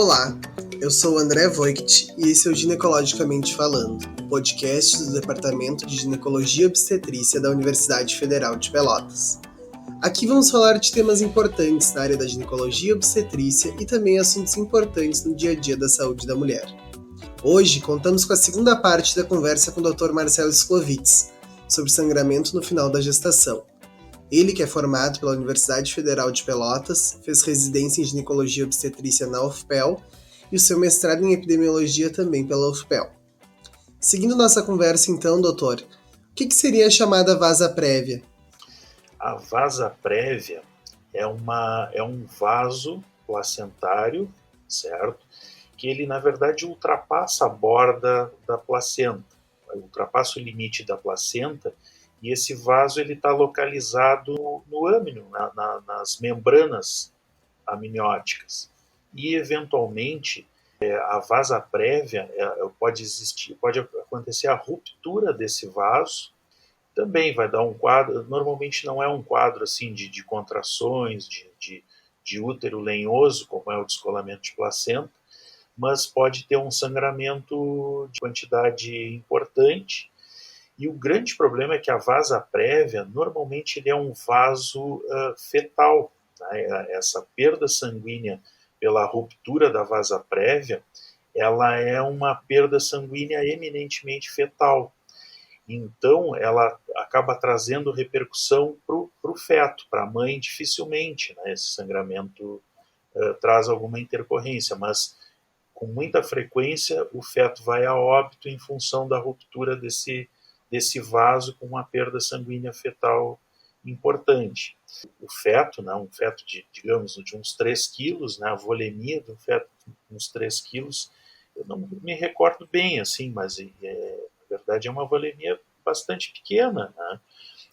Olá, eu sou o André Voigt e esse é o Ginecologicamente Falando, podcast do Departamento de Ginecologia e Obstetrícia da Universidade Federal de Pelotas. Aqui vamos falar de temas importantes na área da ginecologia e obstetrícia e também assuntos importantes no dia a dia da saúde da mulher. Hoje contamos com a segunda parte da conversa com o Dr. Marcelo Sklovitz sobre sangramento no final da gestação. Ele, que é formado pela Universidade Federal de Pelotas, fez residência em ginecologia e obstetrícia na UFPEL e o seu mestrado em epidemiologia também pela UFPEL. Seguindo nossa conversa então, doutor, o que seria a chamada vasa prévia? A vasa prévia é um vaso placentário, certo? Que ele, na verdade, ultrapassa a borda da placenta, ultrapassa o limite da placenta, e esse vaso está localizado no âmino, nas membranas amnióticas. E, eventualmente, a vasa prévia pode acontecer a ruptura desse vaso. Também vai dar um quadro, normalmente não é um quadro assim de contrações, de útero lenhoso, como é o descolamento de placenta, mas pode ter um sangramento de quantidade importante. E o grande problema é que a vasa prévia, normalmente ele é um vaso fetal. Né? Essa perda sanguínea pela ruptura da vasa prévia, ela é uma perda sanguínea eminentemente fetal. Então, ela acaba trazendo repercussão para o feto, para a mãe dificilmente. Né? Esse sangramento traz alguma intercorrência, mas com muita frequência o feto vai a óbito em função da ruptura desse vaso com uma perda sanguínea fetal importante. O feto, né, um feto digamos, de uns 3 quilos, né, a volemia do feto de uns 3 quilos, eu não me recordo bem, assim, mas na verdade é uma volemia bastante pequena. Né?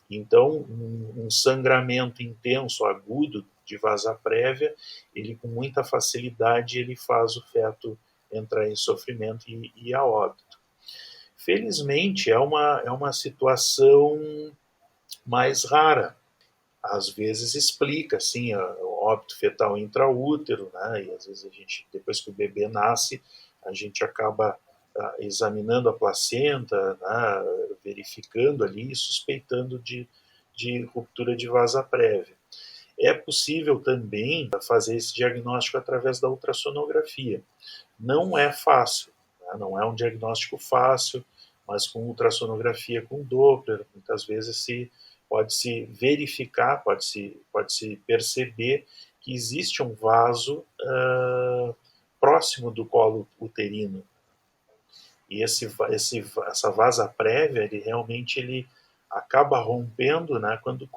Então, um sangramento intenso, agudo, de vasa prévia, ele com muita facilidade ele faz o feto entrar em sofrimento e a óbito. Felizmente, é uma situação mais rara. Às vezes explica, assim, o óbito fetal intraútero, né? E às vezes a gente, depois que o bebê nasce, a gente acaba examinando a placenta, né? Verificando ali e suspeitando de ruptura de vasa prévia. É possível também fazer esse diagnóstico através da ultrassonografia. Não é fácil, né? Não é um diagnóstico fácil, mas com ultrassonografia com Doppler, muitas vezes pode-se verificar, pode-se perceber que existe um vaso próximo do colo uterino. E essa vasa prévia, ele realmente acaba rompendo, né, quando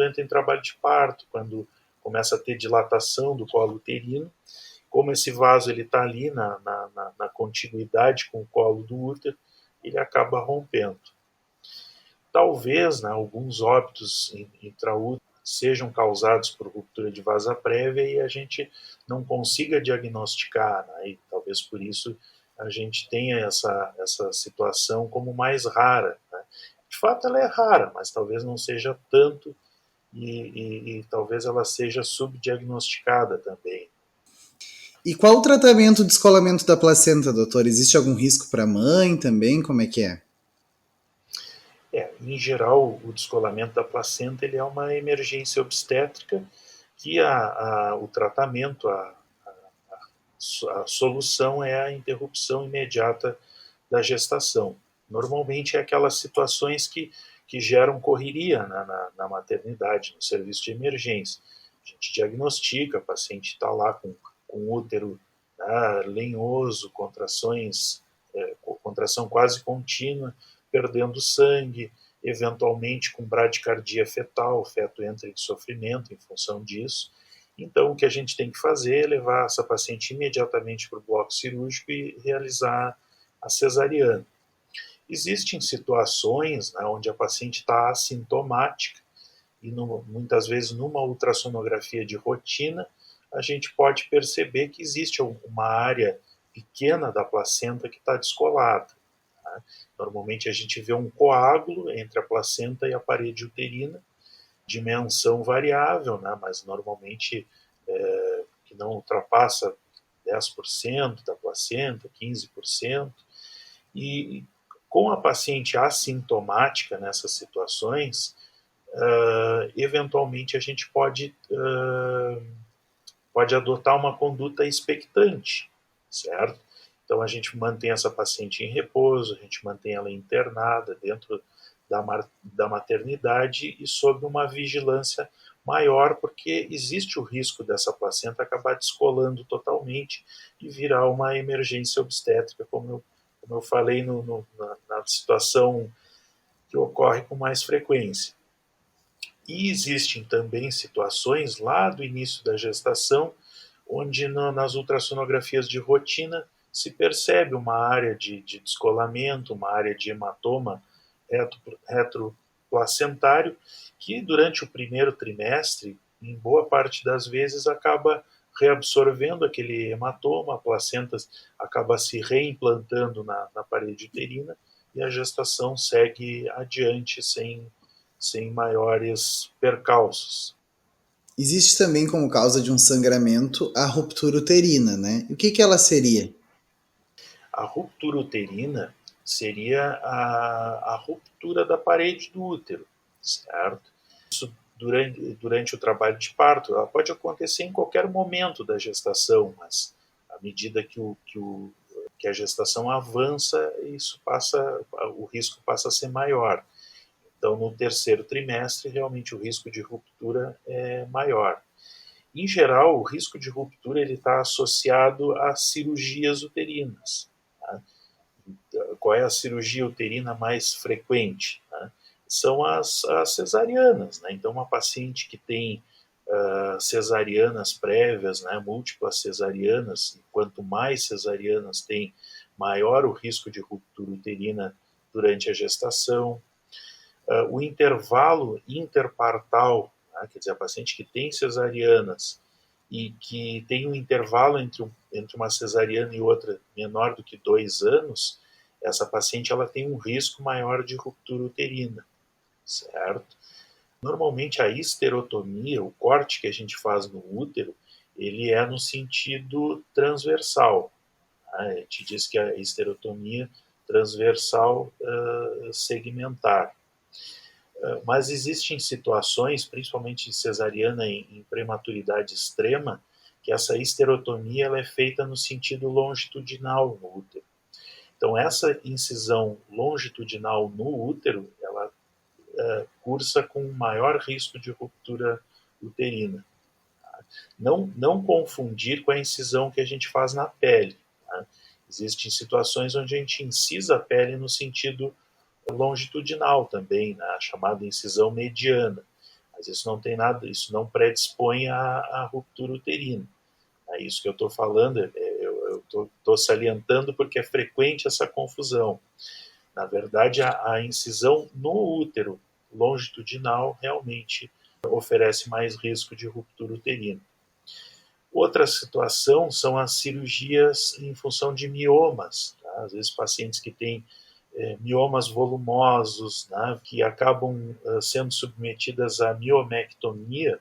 entra em trabalho de parto, quando começa a ter dilatação do colo uterino. Como esse vaso está ali na continuidade com o colo do útero, ele acaba rompendo. Talvez, né, alguns óbitos intraúteros sejam causados por ruptura de vasa prévia e a gente não consiga diagnosticar, né, e talvez por isso a gente tenha essa situação como mais rara. Né. De fato, ela é rara, mas talvez não seja tanto e talvez ela seja subdiagnosticada também. E qual o tratamento de descolamento da placenta, doutor? Existe algum risco para a mãe também? Como é que é? Em geral, o descolamento da placenta ele é uma emergência obstétrica que o tratamento, a solução é a interrupção imediata da gestação. Normalmente é aquelas situações que geram correria na maternidade, no serviço de emergência. A gente diagnostica, a paciente está lá com útero, né, lenhoso, contração quase contínua, perdendo sangue, eventualmente com bradicardia fetal, o feto entra em sofrimento em função disso. Então, o que a gente tem que fazer é levar essa paciente imediatamente para o bloco cirúrgico e realizar a cesariana. Existem situações, né, onde a paciente está assintomática e muitas vezes numa ultrassonografia de rotina a gente pode perceber que existe uma área pequena da placenta que está descolada. Né? Normalmente a gente vê um coágulo entre a placenta e a parede uterina, dimensão variável, né? Mas normalmente que não ultrapassa 10% da placenta, 15%, e com a paciente assintomática nessas situações, eventualmente a gente pode adotar uma conduta expectante, certo? Então a gente mantém essa paciente em repouso, a gente mantém ela internada dentro da maternidade e sob uma vigilância maior, porque existe o risco dessa placenta acabar descolando totalmente e virar uma emergência obstétrica, como eu falei na situação que ocorre com mais frequência. E existem também situações lá do início da gestação, onde nas ultrassonografias de rotina se percebe uma área de descolamento, uma área de hematoma retroplacentário, que durante o primeiro trimestre, em boa parte das vezes, acaba reabsorvendo aquele hematoma, a placenta acaba se reimplantando na parede uterina e a gestação segue adiante sem maiores percalços. Existe também como causa de um sangramento a ruptura uterina, né? E o que ela seria? A ruptura uterina seria a ruptura da parede do útero, certo? Isso durante o trabalho de parto, ela pode acontecer em qualquer momento da gestação, mas à medida que a gestação avança, o risco passa a ser maior. Então, no terceiro trimestre, realmente o risco de ruptura é maior. Em geral, o risco de ruptura está associado a cirurgias uterinas. Tá? Qual é a cirurgia uterina mais frequente? Tá? São as cesarianas. Né? Então, uma paciente que tem cesarianas prévias, né? Múltiplas cesarianas, e quanto mais cesarianas tem, maior o risco de ruptura uterina durante a gestação. O intervalo interpartal, né, quer dizer, a paciente que tem cesarianas e que tem um intervalo entre uma cesariana e outra menor do que 2 anos, essa paciente ela tem um risco maior de ruptura uterina, certo? Normalmente a histerotomia, o corte que a gente faz no útero, ele é no sentido transversal. Tá? A gente diz que a histerotomia transversal segmentar. Mas existem situações, principalmente cesariana em prematuridade extrema, que essa histerotomia ela é feita no sentido longitudinal no útero. Então, essa incisão longitudinal no útero, ela cursa com maior risco de ruptura uterina. Tá? Não confundir com a incisão que a gente faz na pele. Tá? Existem situações onde a gente incisa a pele no sentido longitudinal também, né, a chamada incisão mediana. Mas isso não tem nada, isso não predispõe à ruptura uterina. É isso que eu estou falando, eu estou salientando porque é frequente essa confusão. Na verdade, a incisão no útero longitudinal realmente oferece mais risco de ruptura uterina. Outra situação são as cirurgias em função de miomas. Tá? Às vezes pacientes que têm miomas volumosos, né, que acabam sendo submetidas à miomectomia.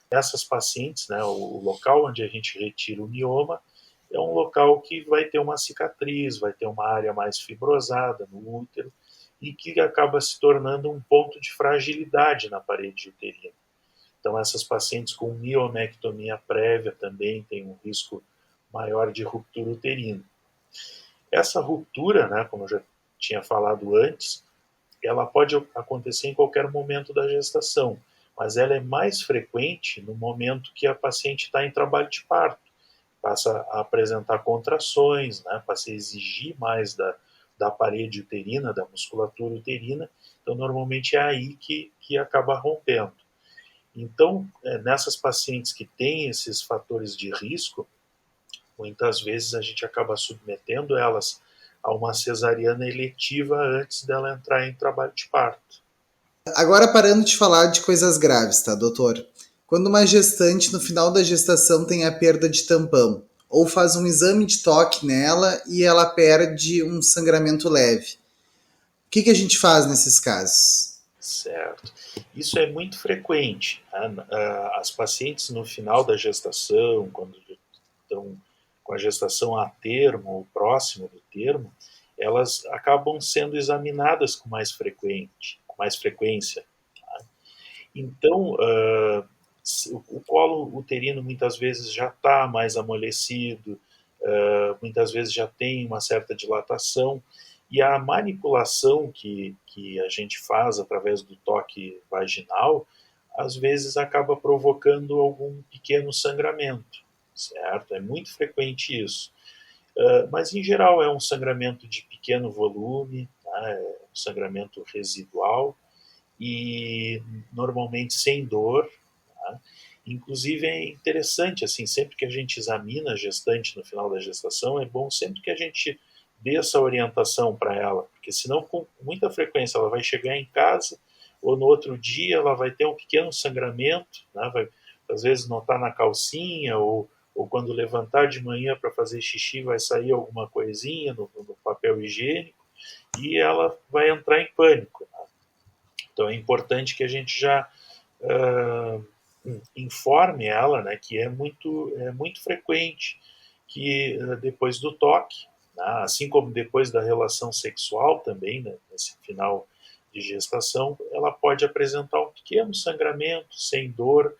Essas pacientes, né, o local onde a gente retira o mioma é um local que vai ter uma cicatriz, vai ter uma área mais fibrosada no útero e que acaba se tornando um ponto de fragilidade na parede uterina. Então, essas pacientes com miomectomia prévia também têm um risco maior de ruptura uterina. Essa ruptura, né, como eu já tinha falado antes, ela pode acontecer em qualquer momento da gestação, mas ela é mais frequente no momento que a paciente está em trabalho de parto, passa a apresentar contrações, né, passa a exigir mais da parede uterina, da musculatura uterina, então normalmente é aí que acaba rompendo. Então, nessas pacientes que têm esses fatores de risco, muitas vezes a gente acaba submetendo elas a uma cesariana eletiva antes dela entrar em trabalho de parto. Agora parando de falar de coisas graves, tá, doutor? Quando uma gestante no final da gestação tem a perda de tampão, ou faz um exame de toque nela e ela perde um sangramento leve, o que a gente faz nesses casos? Certo. Isso é muito frequente. As pacientes no final da gestação, quando estão com a gestação a termo ou próximo do termo, elas acabam sendo examinadas com mais frequência. Tá? Então, o colo uterino muitas vezes já está mais amolecido, muitas vezes já tem uma certa dilatação, e a manipulação que a gente faz através do toque vaginal, às vezes acaba provocando algum pequeno sangramento, certo? É muito frequente isso. Mas, em geral, é um sangramento de pequeno volume, tá? É um sangramento residual e normalmente sem dor. Tá? Inclusive, é interessante, assim, sempre que a gente examina a gestante no final da gestação, é bom sempre que a gente dê essa orientação para ela, porque senão, com muita frequência, ela vai chegar em casa ou no outro dia ela vai ter um pequeno sangramento, né? Vai, às vezes, notar na calcinha ou quando levantar de manhã para fazer xixi vai sair alguma coisinha no papel higiênico e ela vai entrar em pânico. Né? Então é importante que a gente já informe ela, né, que é muito frequente que depois do toque, né, assim como depois da relação sexual também, né, nesse final de gestação, ela pode apresentar um pequeno sangramento sem dor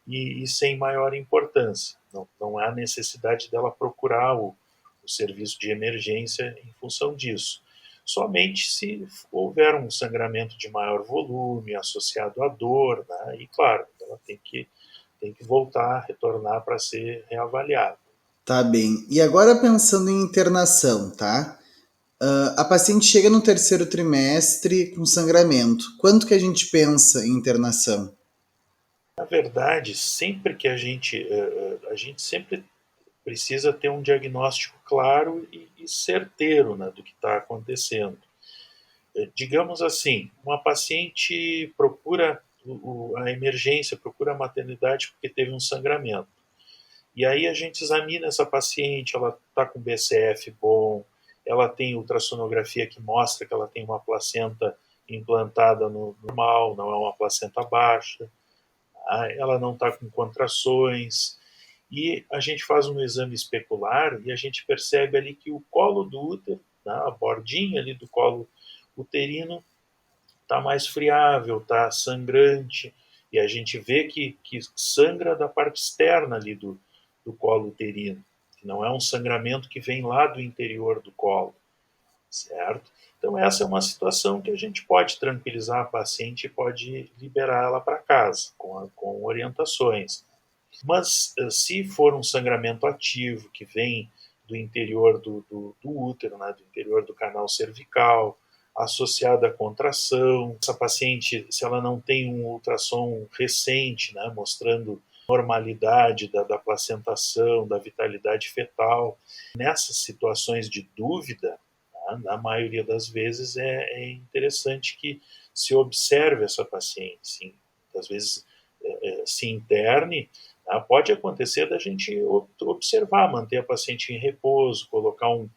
e sem maior importância. Não há necessidade dela procurar o serviço de emergência em função disso. Somente se houver um sangramento de maior volume associado à dor, né? E claro, ela tem que voltar, retornar para ser reavaliada. Tá bem. E agora pensando em internação, tá? A paciente chega no terceiro trimestre com sangramento. Quanto que a gente pensa em internação? Na verdade, sempre que a gente sempre precisa ter um diagnóstico claro e certeiro, né, do que está acontecendo. Digamos assim, uma paciente procura a emergência, procura a maternidade porque teve um sangramento. E aí a gente examina essa paciente, ela está com BCF bom, ela tem ultrassonografia que mostra que ela tem uma placenta implantada no normal, não é uma placenta baixa, ela não está com contrações, e a gente faz um exame especular e a gente percebe ali que o colo do útero, né, a bordinha ali do colo uterino, está mais friável, está sangrante, e a gente vê que sangra da parte externa ali do colo uterino, que não é um sangramento que vem lá do interior do colo, certo? Então essa é uma situação que a gente pode tranquilizar a paciente e pode liberar ela para casa, com orientações. Mas se for um sangramento ativo que vem do interior do útero, né, do interior do canal cervical, associado à contração, essa paciente, se ela não tem um ultrassom recente, né, mostrando normalidade da placentação, da vitalidade fetal, nessas situações de dúvida, né, na maioria das vezes é interessante que se observe essa paciente, sim, às vezes se interne. Pode acontecer da gente observar, manter a paciente em repouso, colocar um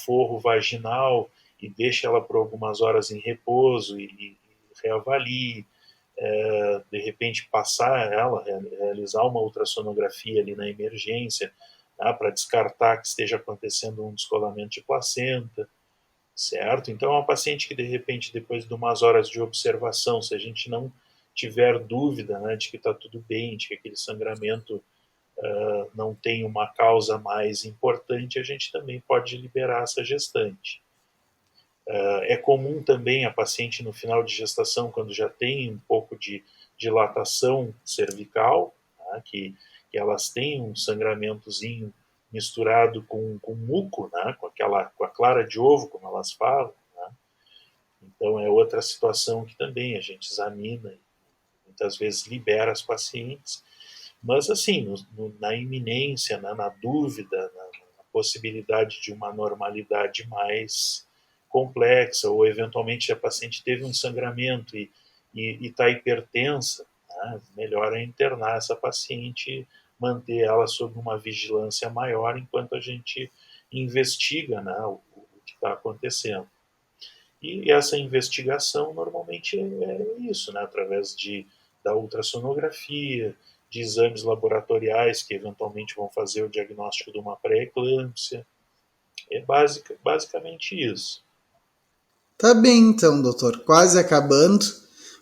forro vaginal e deixa ela por algumas horas em repouso e reavalie, de repente passar ela, realizar uma ultrassonografia ali na emergência, para descartar que esteja acontecendo um descolamento de placenta, certo? Então é uma paciente que de repente depois de umas horas de observação, se a gente não tiver dúvida, né, de que está tudo bem, de que aquele sangramento não tem uma causa mais importante, a gente também pode liberar essa gestante. É comum também a paciente no final de gestação, quando já tem um pouco de dilatação cervical, tá, que elas têm um sangramentozinho misturado com muco, né, com a clara de ovo, como elas falam. Né? Então é outra situação que também a gente examina e muitas vezes libera as pacientes. Mas assim, na iminência, na dúvida, na possibilidade de uma normalidade mais complexa, ou eventualmente a paciente teve um sangramento e está hipertensa, né, melhor é internar essa paciente, manter ela sob uma vigilância maior enquanto a gente investiga, né, o que está acontecendo. E essa investigação normalmente é isso, né, através da ultrassonografia, de exames laboratoriais que eventualmente vão fazer o diagnóstico de uma pré-eclâmpsia. É basicamente isso. Tá bem então, doutor. Quase acabando.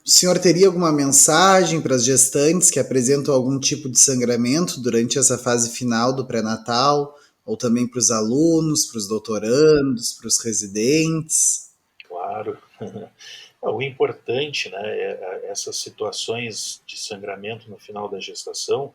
O senhor teria alguma mensagem para as gestantes que apresentam algum tipo de sangramento durante essa fase final do pré-natal? Ou também para os alunos, para os doutorandos, para os residentes? Claro. O importante, né, é essas situações de sangramento no final da gestação,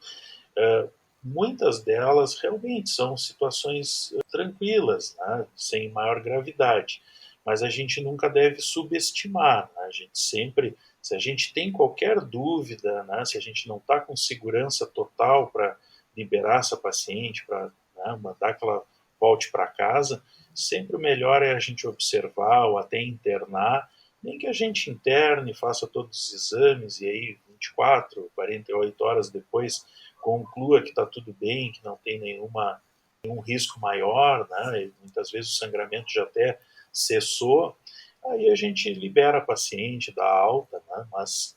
muitas delas realmente são situações tranquilas, né, sem maior gravidade, mas a gente nunca deve subestimar, né, a gente sempre, se a gente tem qualquer dúvida, né, se a gente não está com segurança total para liberar essa paciente, para, né, mandar que ela volte para casa, sempre o melhor é a gente observar ou até internar, nem que a gente interne, faça todos os exames e aí 24, 48 horas depois conclua que está tudo bem, que não tem nenhum risco maior, né? E muitas vezes o sangramento já até cessou, aí a gente libera a paciente, dá alta, né?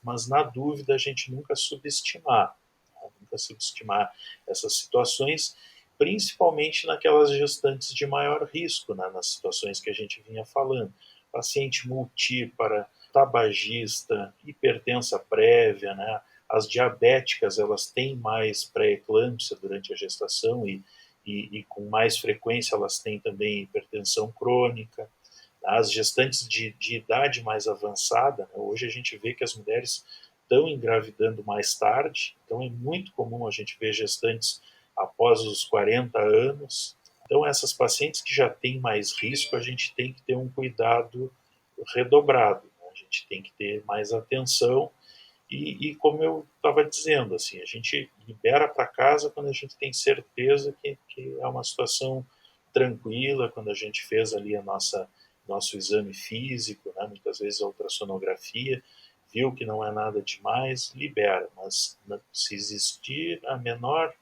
Mas na dúvida a gente nunca subestimar essas situações, principalmente naquelas gestantes de maior risco, né? Nas situações que a gente vinha falando. Paciente multípara, tabagista, hipertensa prévia, né? As diabéticas, elas têm mais pré-eclâmpsia durante a gestação e com mais frequência elas têm também hipertensão crônica. As gestantes de idade mais avançada, né? Hoje a gente vê que as mulheres estão engravidando mais tarde, então é muito comum a gente ver gestantes após os 40 anos. Então, essas pacientes que já têm mais risco, a gente tem que ter um cuidado redobrado, né? A gente tem que ter mais atenção e como eu estava dizendo, assim, a gente libera para casa quando a gente tem certeza que é uma situação tranquila, quando a gente fez ali nosso exame físico, né? Muitas vezes a ultrassonografia, viu que não é nada demais, libera, mas se existir a menor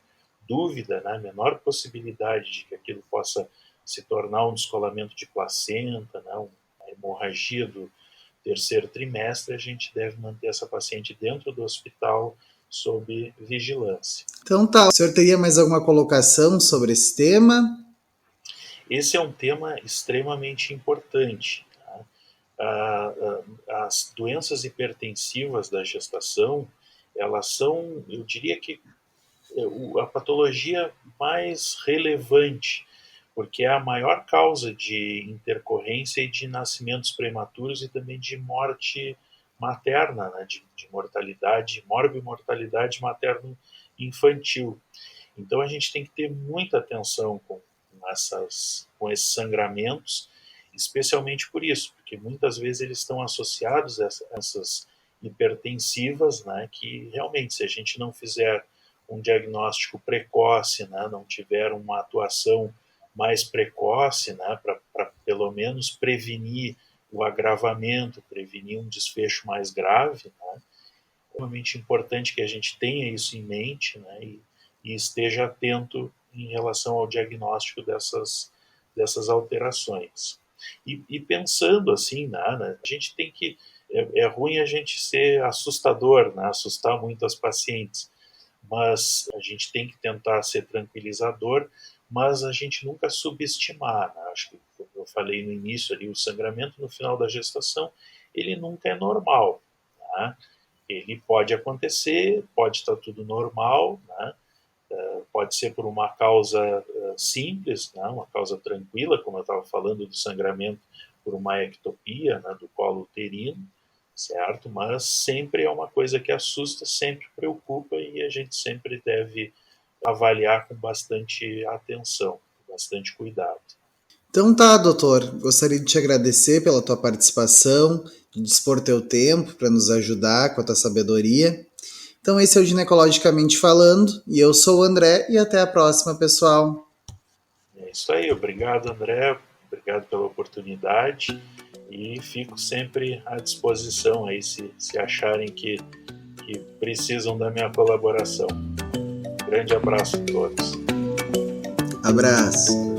dúvida, né, a menor possibilidade de que aquilo possa se tornar um descolamento de placenta, né, uma hemorragia do terceiro trimestre, a gente deve manter essa paciente dentro do hospital sob vigilância. Então tá, o senhor teria mais alguma colocação sobre esse tema? Esse é um tema extremamente importante. As doenças hipertensivas da gestação, elas são, eu diria que a patologia mais relevante, porque é a maior causa de intercorrência e de nascimentos prematuros e também de morte materna, né, de mortalidade, morbimortalidade materno-infantil. Então a gente tem que ter muita atenção com esses sangramentos, especialmente por isso, porque muitas vezes eles estão associados a essas hipertensivas, né, que realmente, se a gente não fizer um diagnóstico precoce, né, não tiver uma atuação mais precoce, né, para pelo menos prevenir o agravamento, prevenir um desfecho mais grave, né, é realmente importante que a gente tenha isso em mente, né, e esteja atento em relação ao diagnóstico dessas alterações. E pensando assim, né, a gente tem que... É ruim a gente ser assustador, né, assustar muito as pacientes, mas a gente tem que tentar ser tranquilizador, mas a gente nunca subestimar, né? Acho que, como eu falei no início ali, o sangramento no final da gestação, ele nunca é normal, né? Ele pode acontecer, pode estar tudo normal, né? Pode ser por uma causa simples, né? Uma causa tranquila, como eu estava falando do sangramento por uma ectopia, né? Do colo uterino, certo? Mas sempre é uma coisa que assusta, sempre preocupa e a gente sempre deve avaliar com bastante atenção, com bastante cuidado. Então tá, doutor. Gostaria de te agradecer pela tua participação, de dispor teu tempo para nos ajudar com a tua sabedoria. Então esse é o Ginecologicamente Falando e eu sou o André e até a próxima, pessoal. É isso aí, obrigado André, obrigado pela oportunidade e fico sempre à disposição aí se acharem que precisam da minha colaboração. Grande abraço a todos. Abraço.